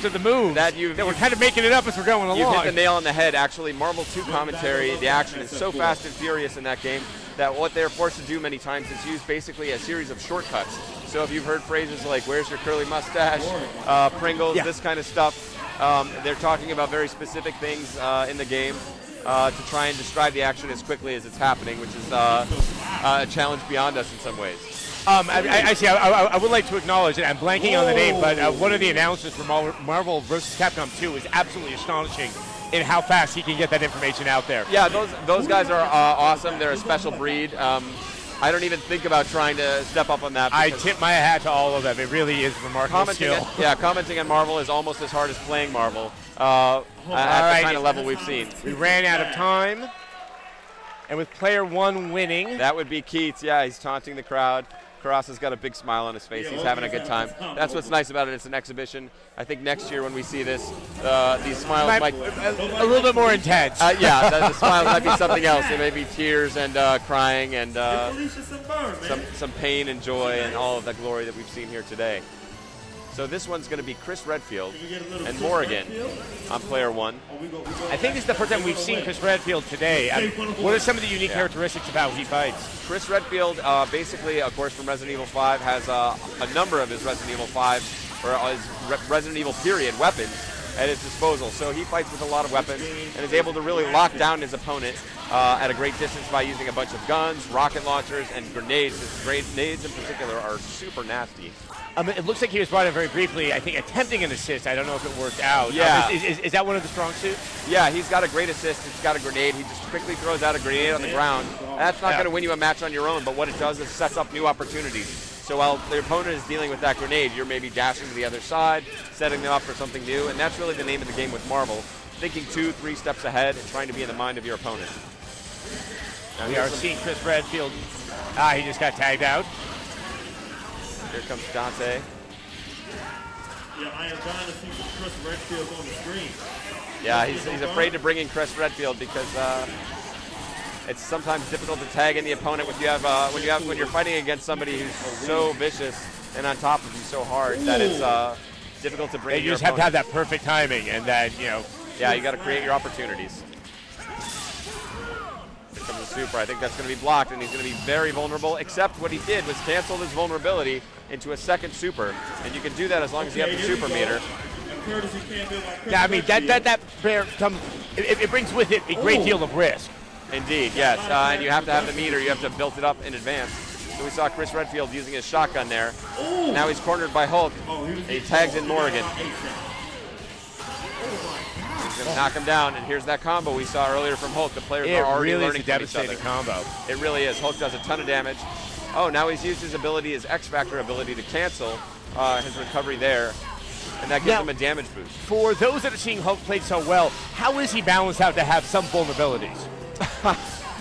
to the moves that we're kind of making it up as we're going along. You hit the nail on the head. Actually, Marvel 2 commentary, the action is so fast and furious in that game that what they're forced to do many times is use basically a series of shortcuts. So if you've heard phrases like, where's your curly mustache, Pringles, this kind of stuff, they're talking about very specific things in the game to try and describe the action as quickly as it's happening, which is a challenge beyond us in some ways. Actually, I would like to acknowledge, and I'm blanking on the name, but one of the announcers for Marvel vs. Capcom 2 is absolutely astonishing in how fast he can get that information out there. Yeah, those guys are awesome. They're a special breed. I don't even think about trying to step up on that. I tip my hat to all of them. It really is remarkable skill. Commenting on Marvel is almost as hard as playing Marvel at the kind of level we've seen. We ran out of time, and with player 1 winning. That would be Keats. Yeah, he's taunting the crowd. Karasa's got a big smile on his face. He's having a good time. That's what's nice about it. It's an exhibition. I think next year when we see this, these smiles might a little bit more intense. The smiles might be something else. There may be tears and crying and some pain and joy and all of that glory that we've seen here today. So this one's going to be Chris Redfield and Morrigan on player 1. I think this is the first time we've seen Chris Redfield today. What are some of the unique characteristics of how he fights? Chris Redfield, basically, of course, from Resident Evil 5, has a number of his Resident Evil 5, or his Resident Evil period weapons at his disposal. So he fights with a lot of weapons and is able to really lock down his opponent at a great distance by using a bunch of guns, rocket launchers, and grenades. His grenades in particular are super nasty. It looks like he was brought in very briefly, I think, attempting an assist. I don't know if it worked out. Yeah. Is that one of the strong suits? Yeah, he's got a great assist. He's got a grenade. He just quickly throws out a grenade on the ground. That's not going to win you a match on your own, but what it does is sets up new opportunities. So while the opponent is dealing with that grenade, you're maybe dashing to the other side, setting them up for something new, and that's really the name of the game with Marvel. Thinking 2-3 steps ahead and trying to be in the mind of your opponent. Now we are seeing Chris Redfield. He just got tagged out. Here comes Dante. Yeah, I am dying to see Chris Redfield on the screen. Yeah, he's afraid to bring in Chris Redfield because it's sometimes difficult to tag in the opponent when you're fighting against somebody who's so vicious and on top of you so hard that it's difficult to bring in your opponent. You just have to have that perfect timing, and then Yeah, you got to create your opportunities. Here comes the super. I think that's going to be blocked, and he's going to be very vulnerable, except what he did was cancel his vulnerability into a second super, and you can do that as long as you have the super meter. Yeah, I mean, that comes, it brings with it a great deal of risk. Indeed, yes, and you have to have the meter. You have to build it up in advance. So we saw Chris Redfield using his shotgun there. Now he's cornered by Hulk, and he tags in Morrigan. He's going to knock him down, and here's that combo we saw earlier from Hulk. The players are already learning from each other. It really is a devastating combo. It really is. Hulk does a ton of damage. Oh, now he's used his ability, his X-Factor ability, to cancel his recovery there, and that gives him a damage boost. For those that are seeing Hulk played so well, how is he balanced out to have some vulnerabilities?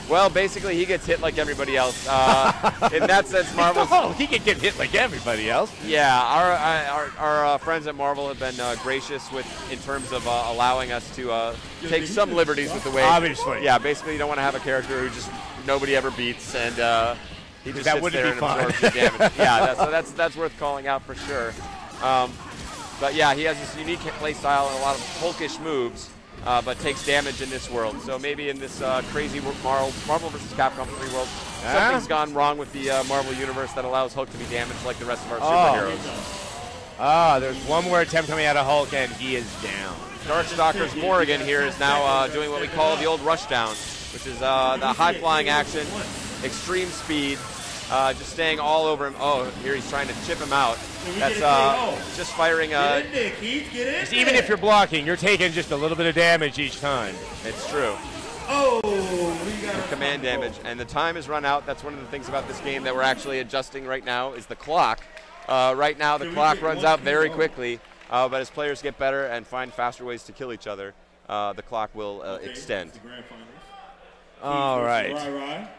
Well, basically, he gets hit like everybody else. In that sense, Marvel's... Oh, he can get hit like everybody else. Yeah, our friends at Marvel have been gracious in terms of allowing us to take some liberties with the way... Obviously. Yeah, basically, you don't want to have a character who just nobody ever beats, and he just sits there and absorbs the damage. Yeah, so that's worth calling out for sure. But yeah, he has this unique play style and a lot of Hulkish moves. But takes damage in this world. So maybe in this crazy Marvel vs. Capcom 3 world, something's gone wrong with the Marvel universe that allows Hulk to be damaged like the rest of our superheroes. There's one more attempt coming out of Hulk, and he is down. Darkstalker's Morrigan here is now doing what we call the old rushdown, which is the high-flying action, extreme speed, just staying all over him. Oh, here he's trying to chip him out. That's just firing. Even if you're blocking, you're taking just a little bit of damage each time. It's true. We got command damage, and the time has run out. That's one of the things about this game that we're actually adjusting right now is the clock. Right now, the clock runs out very quickly, but as players get better and find faster ways to kill each other, the clock will extend. All right.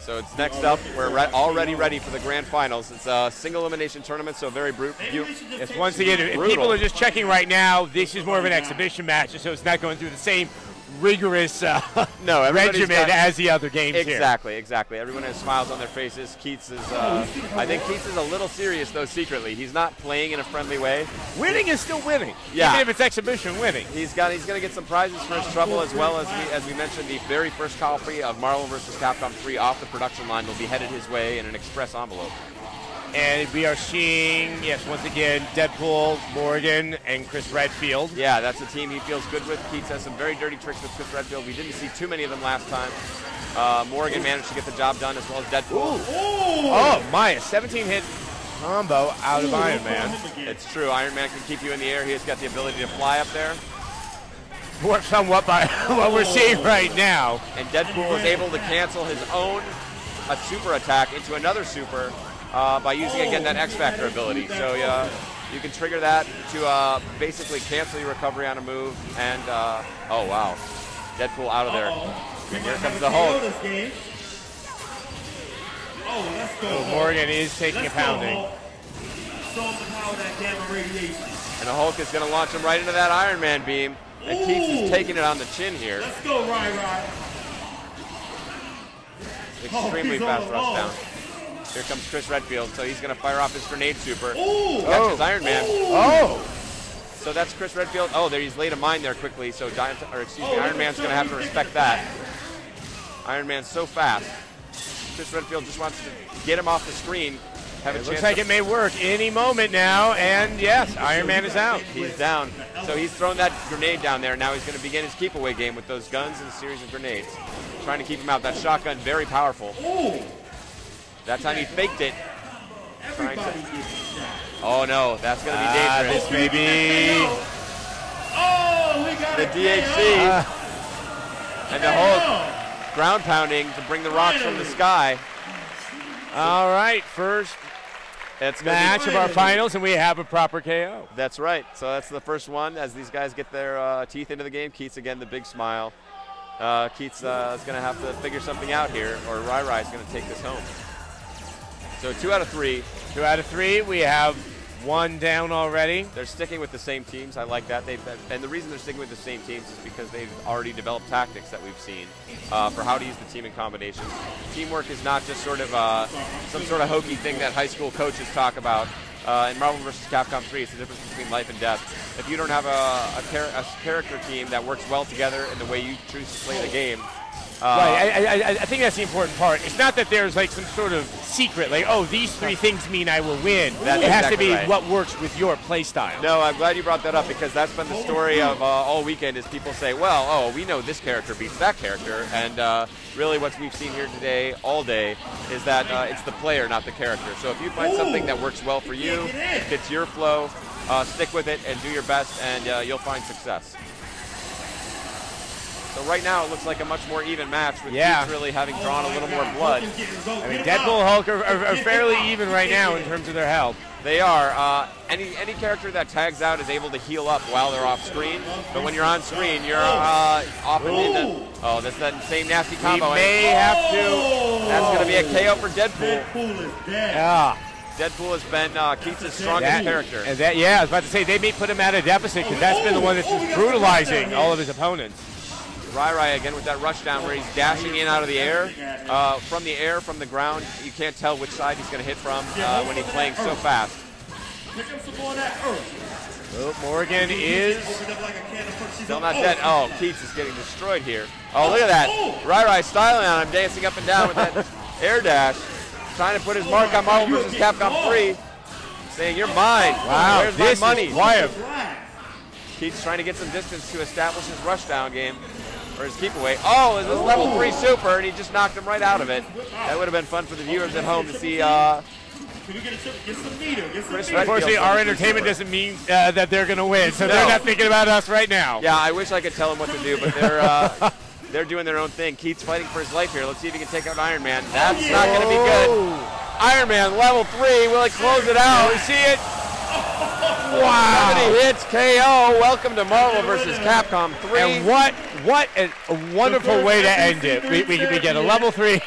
So it's next up. We're already ready for the grand finals. It's a single elimination tournament, so very brutal. Once again, if people are just checking right now, this is more of an exhibition match, so it's not going through the same rigorous no, regimen as the other games exactly, Exactly. Everyone has smiles on their faces. Keats is, I think Keats is a little serious, though, secretly. He's not playing in a friendly way. Winning is still winning. Yeah. Even if it's exhibition winning. He's going to get some prizes for his trouble, as well as we mentioned, the very first copy of Marvel vs. Capcom 3 off the production line will be headed his way in an express envelope. And we are seeing, yes, once again, Deadpool, Morgan, and Chris Redfield. Yeah, that's a team he feels good with. Keats has some very dirty tricks with Chris Redfield. We didn't see too many of them last time. Morgan managed to get the job done, as well as Deadpool. Oh, my, a 17-hit combo out of Iron Man. It's true. Iron Man can keep you in the air. He has got the ability to fly up there. Works somewhat by what we're seeing right now. And Deadpool is able to cancel his own super attack into another super by using, again, that X-Factor ability. So you can trigger that to basically cancel your recovery on a move. And, oh, wow. Deadpool out of there. And here comes the Hulk. So Morgan is taking a pounding. And the Hulk is going to launch him right into that Iron Man beam. And Keats is taking it on the chin here. Let's go, Rai. Extremely fast rush down. Here comes Chris Redfield, so he's going to fire off his grenade super. Catches Iron Man. So that's Chris Redfield. Oh, there he's laid a mine there quickly, so Iron Man's going to have to respect that. Iron Man's so fast. Chris Redfield just wants to get him off the screen. It looks like it may work any moment now, and yes, Iron Man is out. He's down. So he's thrown that grenade down there. Now he's going to begin his keep-away game with those guns and a series of grenades. Trying to keep him out. That shotgun, very powerful. That time he faked it. Oh, no, that's going to be dangerous. This may be the DHC. And the Hulk ground pounding to bring the rocks from the sky. All right, first match of our finals, and we have a proper KO. That's right. So that's the first one as these guys get their teeth into the game. Keats, again, the big smile. Keats is going to have to figure something out here, or Rai is going to take this home. So 2 out of 3. 2 out of 3. We have one down already. They're sticking with the same teams. I like that. And the reason they're sticking with the same teams is because they've already developed tactics that we've seen for how to use the team in combination. Teamwork is not just sort of some sort of hokey thing that high school coaches talk about. In Marvel vs. Capcom 3, it's the difference between life and death. If you don't have a character team that works well together in the way you choose to play the game, right, I think that's the important part. It's not that there's like some sort of secret, like, oh, these 3 things mean I will win. That's it has exactly to be right. What works with your play style. No, I'm glad you brought that up because that's been the story of all weekend is people say, well, oh, we know this character beats that character. And really what we've seen here today, all day, is that it's the player, not the character. So if you find something that works well for you, fits your flow, stick with it and do your best and you'll find success. So right now it looks like a much more even match with Keats really having drawn a little more blood. I mean, Deadpool and Hulk are fairly even right now in terms of their health. They are. Any character that tags out is able to heal up while they're off screen. But when you're on screen, you're often in the... Oh, that's that same nasty combo. We may have to... That's going to be a KO for Deadpool. Deadpool is dead. Yeah. Deadpool has been Keats' strongest character. And that, I was about to say, they may put him at a deficit because that's been the one that's just brutalizing all of his opponents. Rai again with that rush down where he's dashing in out of the air. From the ground, you can't tell which side he's going to hit from when he's playing so fast. Oh, Morgan is still not dead. Oh, Keats is getting destroyed here. Oh, look at that. Rai styling on him, dancing up and down with that air dash. Trying to put his mark on Marvel vs. Capcom 3. Saying, you're mine. Wow, where's my money? Keats trying to get some distance to establish his rushdown game. Or his keep away. Oh, this is level 3 super, and he just knocked him right out of it. That would have been fun for the viewers at home to see Chris Redfield. Unfortunately, our entertainment doesn't mean that they're going to win, so they're not thinking about us right now. Yeah, I wish I could tell them what to do, but they're doing their own thing. Keats fighting for his life here. Let's see if he can take out Iron Man. That's not going to be good. Iron Man, level 3. Will it close it out? We see it. Wow. 70 hits, KO. Welcome to Marvel vs. Capcom 3. And what a wonderful way to end it. We get a level 3